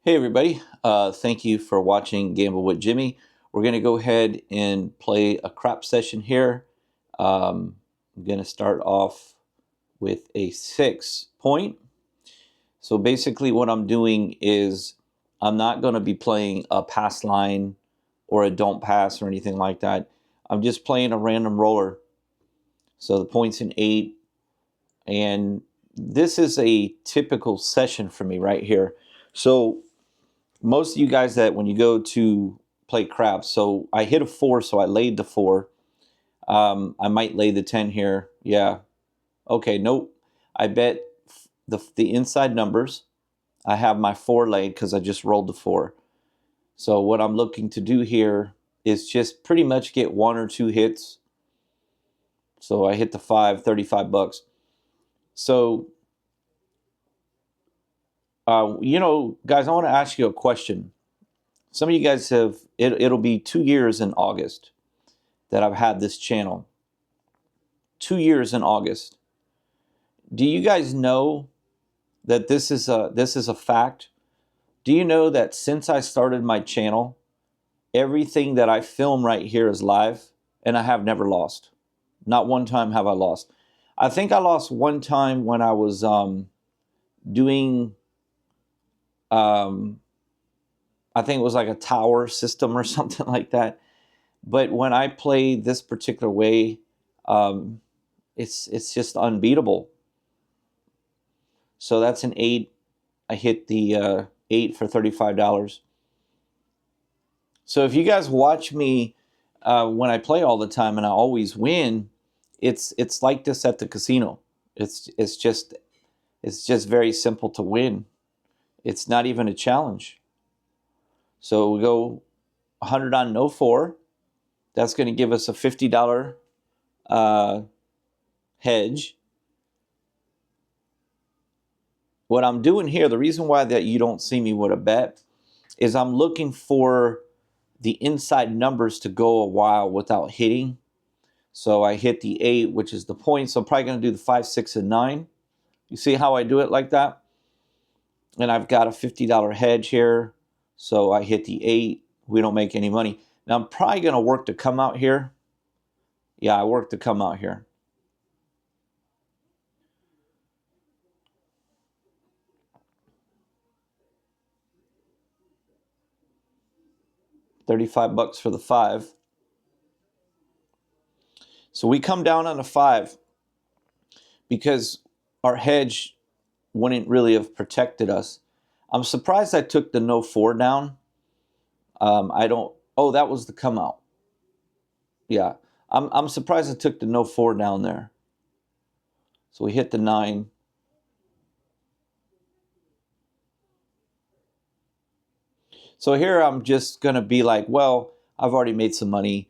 Hey everybody, thank you for watching Gamble with Jimmy. We're going to go ahead and play a crap session here. I'm going to start off with a 6 point. So basically what I'm doing is I'm not going to be playing a pass line or a don't pass or anything like that. I'm just playing a random roller. So the point's an 8, and this is a typical session for me right here. So most of you guys that when you go to play craps, so I hit a 4, so I laid the 4. I might lay the 10 here. Yeah. Okay, nope. I bet the inside numbers. I have my 4 laid because I just rolled the 4. So what I'm looking to do here is just pretty much get 1 or 2 hits. So I hit the 5, $35. So, guys, I want to ask you a question. Some of you guys it'll be 2 years in August that I've had this channel. 2 years in August. Do you guys know that this is a fact? Do you know that since I started my channel, everything that I film right here is live, and I have never lost. Not one time have I lost. I think I lost one time when I was doing I think it was like a tower system or something like that. But when I play this particular way, it's just unbeatable. So that's an 8. I hit the 8 for $35. So if you guys watch me when I play all the time and I always win, it's like this at the casino. It's just very simple to win. It's not even a challenge. So we go 100 on no 4. That's going to give us a $50 hedge. What I'm doing here, the reason why that you don't see me with a bet is I'm looking for the inside numbers to go a while without hitting. So I hit the 8, which is the point. So I'm probably going to do the 5, 6, and 9. You see how I do it like that? And I've got a $50 hedge here. So I hit the 8. We don't make any money. Now I'm probably going to work to come out here. Yeah, I work to come out here. $35 for the 5. So we come down on a 5 because our hedge wouldn't really have protected us. I'm surprised I took the no 4 down. I don't. Oh, that was the come out. Yeah, I'm surprised I took the no 4 down there. So we hit the 9. So here I'm just gonna be like, well, I've already made some money.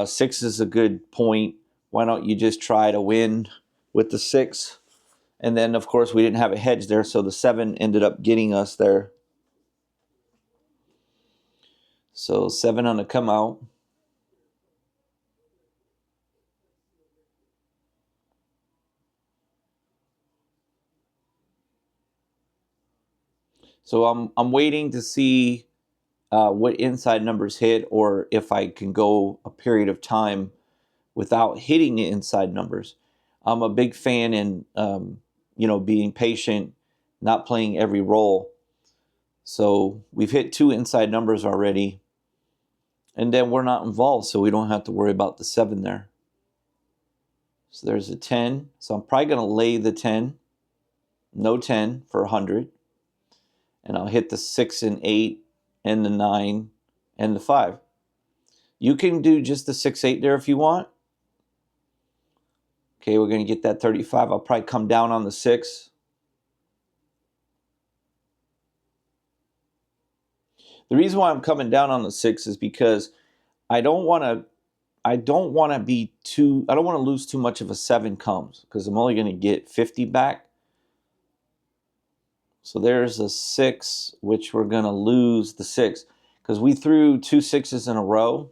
6 is a good point. Why don't you just try to win with the 6? And then of course we didn't have a hedge there, so the 7 ended up getting us there. So 7 on the come out. So I'm waiting to see what inside numbers hit, or if I can go a period of time without hitting the inside numbers. I'm a big fan in being patient, not playing every roll. So we've hit 2 inside numbers already, and then we're not involved, so we don't have to worry about the 7 there. So there's a 10. So I'm probably going to lay the 10, no 10 for 100, and I'll hit the 6 and 8 and the 9 and the 5. You can do just the 6, 8 there if you want. Okay, we're going to get that 35. I'll probably come down on the 6. The reason why I'm coming down on the 6 is because I don't want to lose too much of a 7 comes, because I'm only going to get 50 back. So there's a 6, which we're going to lose the 6 because we threw 2 6s in a row.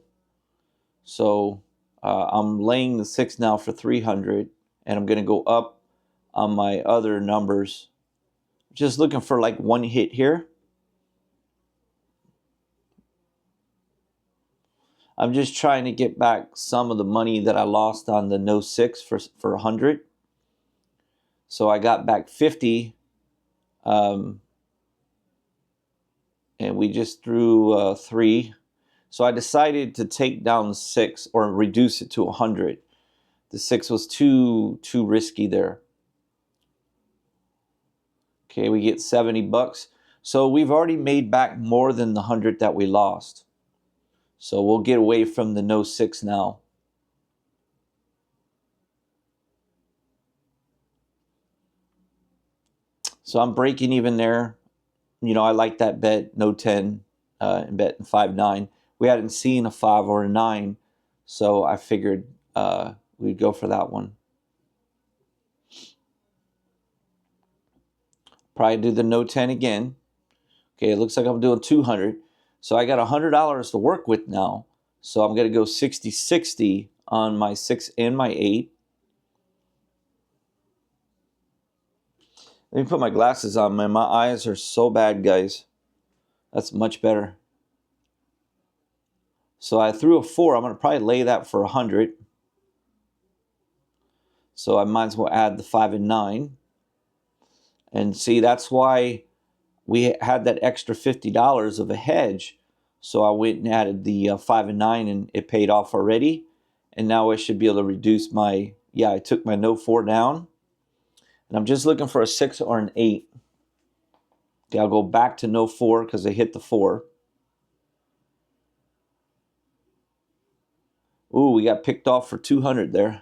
So I'm laying the 6 now for 300, and I'm going to go up on my other numbers. Just looking for like 1 hit here. I'm just trying to get back some of the money that I lost on the no 6 for 100. So I got back 50, and we just threw 3. So I decided to take down 6 or reduce it to 100. The 6 was too risky there. Okay, we get 70 bucks. So we've already made back more than the 100 that we lost. So we'll get away from the no 6 now. So I'm breaking even there. You know, I like that bet, no 10, and bet 5-9. We hadn't seen a 5 or a 9, so I figured we'd go for that one. Probably do the no 10 again. Okay, it looks like I'm doing 200. So I got $100 to work with now. So I'm going to go 60-60 on my 6 and my 8. Let me put my glasses on, man. My eyes are so bad, guys. That's much better. So I threw a 4. I'm going to probably lay that for 100. So I might as well add the 5 and 9. And see, that's why we had that extra $50 of a hedge. So I went and added the 5 and 9, and it paid off already. And now I should be able to reduce my, I took my no 4 down. And I'm just looking for a 6 or an 8. Okay, I'll go back to no 4 because I hit the 4. Ooh, we got picked off for 200 there.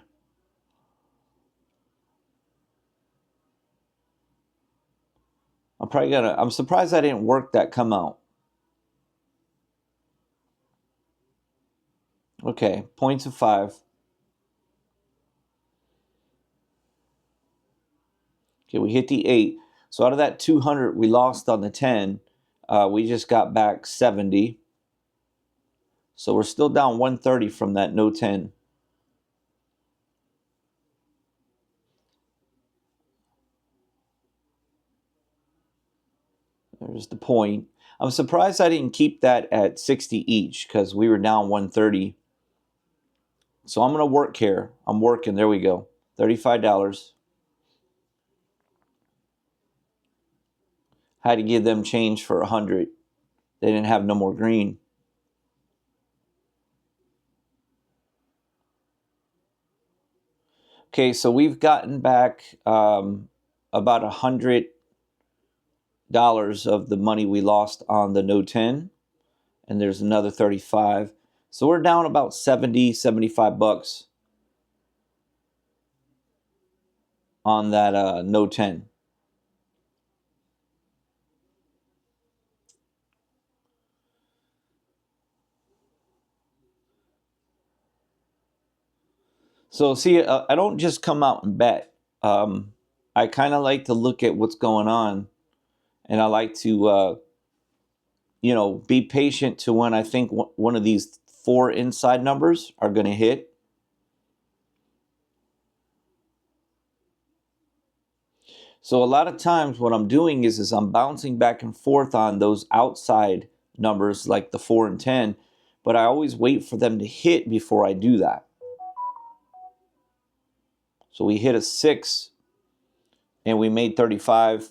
I'm surprised I didn't work that come out. Okay, points of 5. Okay, we hit the 8. So out of that 200 we lost on the 10, we just got back 70. So we're still down 130 from that no 10. There's the point. I'm surprised I didn't keep that at 60 each because we were down 130. So I'm going to work here. I'm working. There we go. $35. Had to give them change for 100. They didn't have no more green. Okay, so we've gotten back about $100 of the money we lost on the no 10, and there's another 35. So we're down about 75 bucks on that no 10. So see, I don't just come out and bet. I kind of like to look at what's going on, and I like to, be patient to when I think one of these 4 inside numbers are going to hit. So a lot of times what I'm doing is I'm bouncing back and forth on those outside numbers like the 4 and 10, but I always wait for them to hit before I do that. So we hit a 6 and we made 35.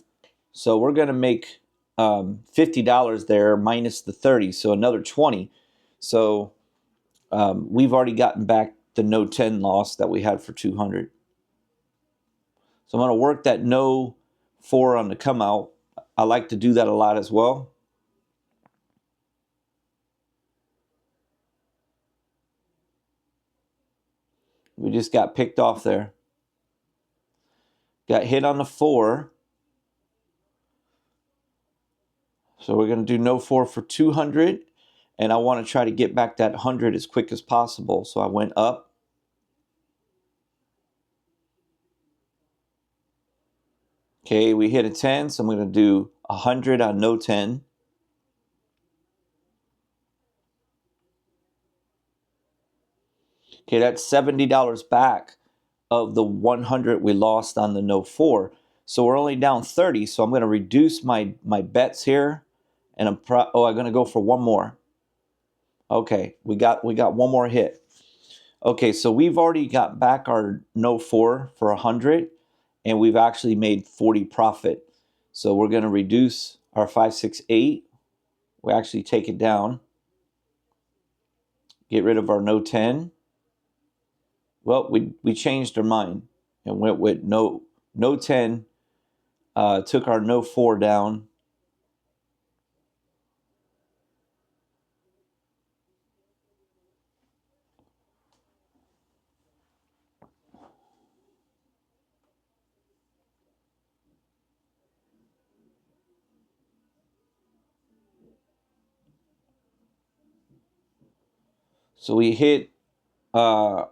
So we're going to make $50 there minus the 30, so another 20. So we've already gotten back the no 10 loss that we had for 200. So I'm going to work that no 4 on the come out. I like to do that a lot as well. We just got picked off there. Got hit on the 4. So we're going to do no 4 for 200. And I want to try to get back that 100 as quick as possible. So I went up. Okay, we hit a 10. So I'm going to do 100 on no 10. Okay, that's $70 back of the 100 we lost on the no 4. So we're only down 30. So I'm going to reduce my bets here. And I'm going to go for one more. Okay, we got one more hit. Okay, so we've already got back our no 4 for 100, and we've actually made 40 profit. So we're going to reduce our 568. We actually take it down, get rid of our no 10. Well, we changed our mind and went with no 10. Took our no 4 down. So we hit our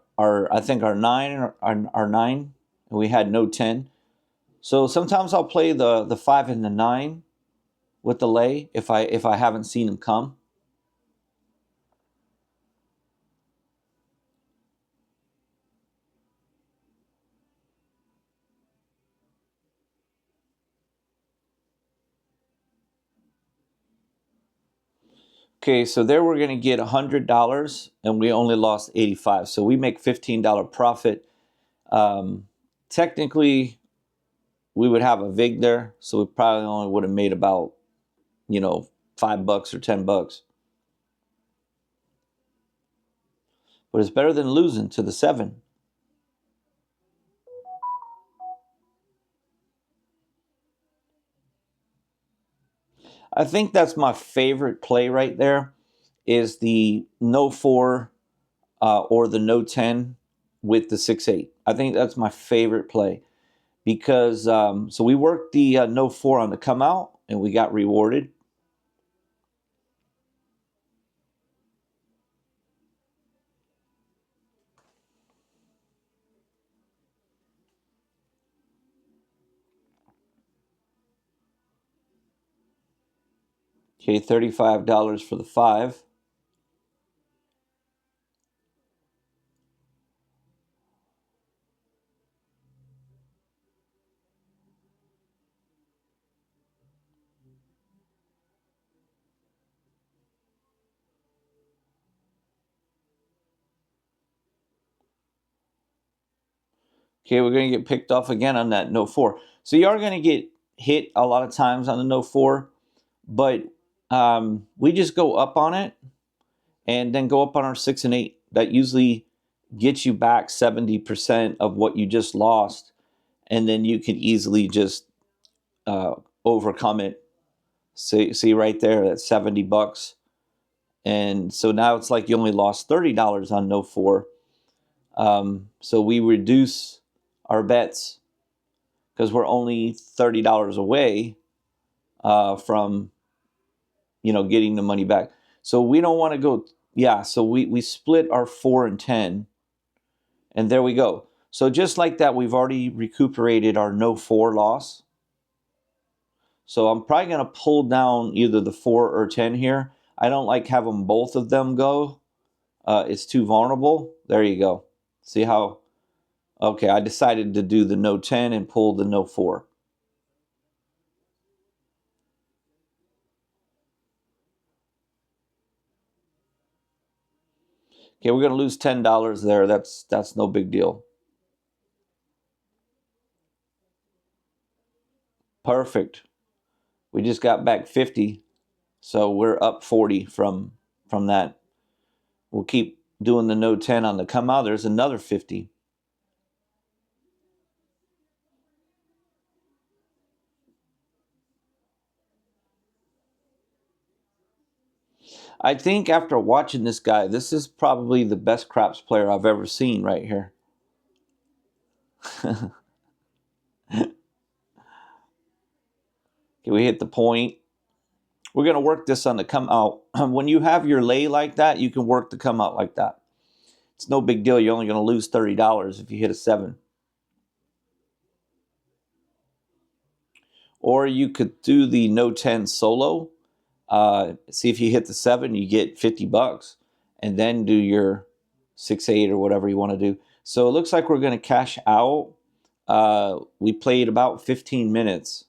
I think our 9, and we had no 10. So sometimes I'll play the 5 and the 9 with the lay if I haven't seen him come. Okay, so there we're gonna get $100, and we only lost 85. So we make $15 profit. Um, Technically, we would have a vig there, so we probably only would have made about $5 or $10. But it's better than losing to the 7. I think that's my favorite play right there. Is the no 4 or the no 10 with the 6-8. I think that's my favorite play because so we worked the no 4 on the come out and we got rewarded. Okay, $35 for the 5. Okay, we're going to get picked off again on that no 4. So you are going to get hit a lot of times on the no 4, but we just go up on it and then go up on our 6 and 8. That usually gets you back 70% of what you just lost, and then you can easily just uh, overcome it. See right there, that's $70, and so now it's like you only lost $30 on no 4. So we reduce our bets because we're only $30 away from getting the money back. So we don't want to go. Yeah, so we split our 4 and 10, and there we go. So just like that, we've already recuperated our no 4 loss. So I'm probably going to pull down either the 4 or 10 here. I don't like having both of them go. It's too vulnerable. There you go. See how? Okay, I decided to do the no 10 and pull the no 4. Okay, we're going to lose $10 there. That's no big deal. Perfect. We just got back 50, so we're up 40 from that. We'll keep doing the no 10 on the come out. There's another 50. I think after watching this guy, this is probably the best craps player I've ever seen right here. Can we hit the point? We're going to work this on the come out. When you have your lay like that, you can work the come out like that. It's no big deal. You're only going to lose $30 if you hit a 7. Or you could do the no 10 solo. See if you hit the 7, you get $50, and then do your 6-8 or whatever you want to do. So it looks like we're going to cash out. We played about 15 minutes.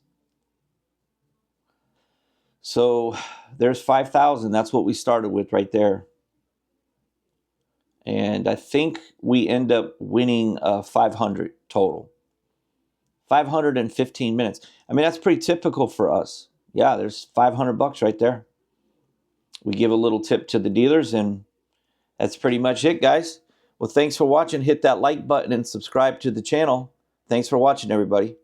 So there's 5,000. That's what we started with right there. And I think we end up winning 500 total. 515 minutes. I mean, that's pretty typical for us. Yeah, there's $500 right there. We give a little tip to the dealers, and that's pretty much it, guys. Well, thanks for watching. Hit that like button and subscribe to the channel. Thanks for watching, everybody.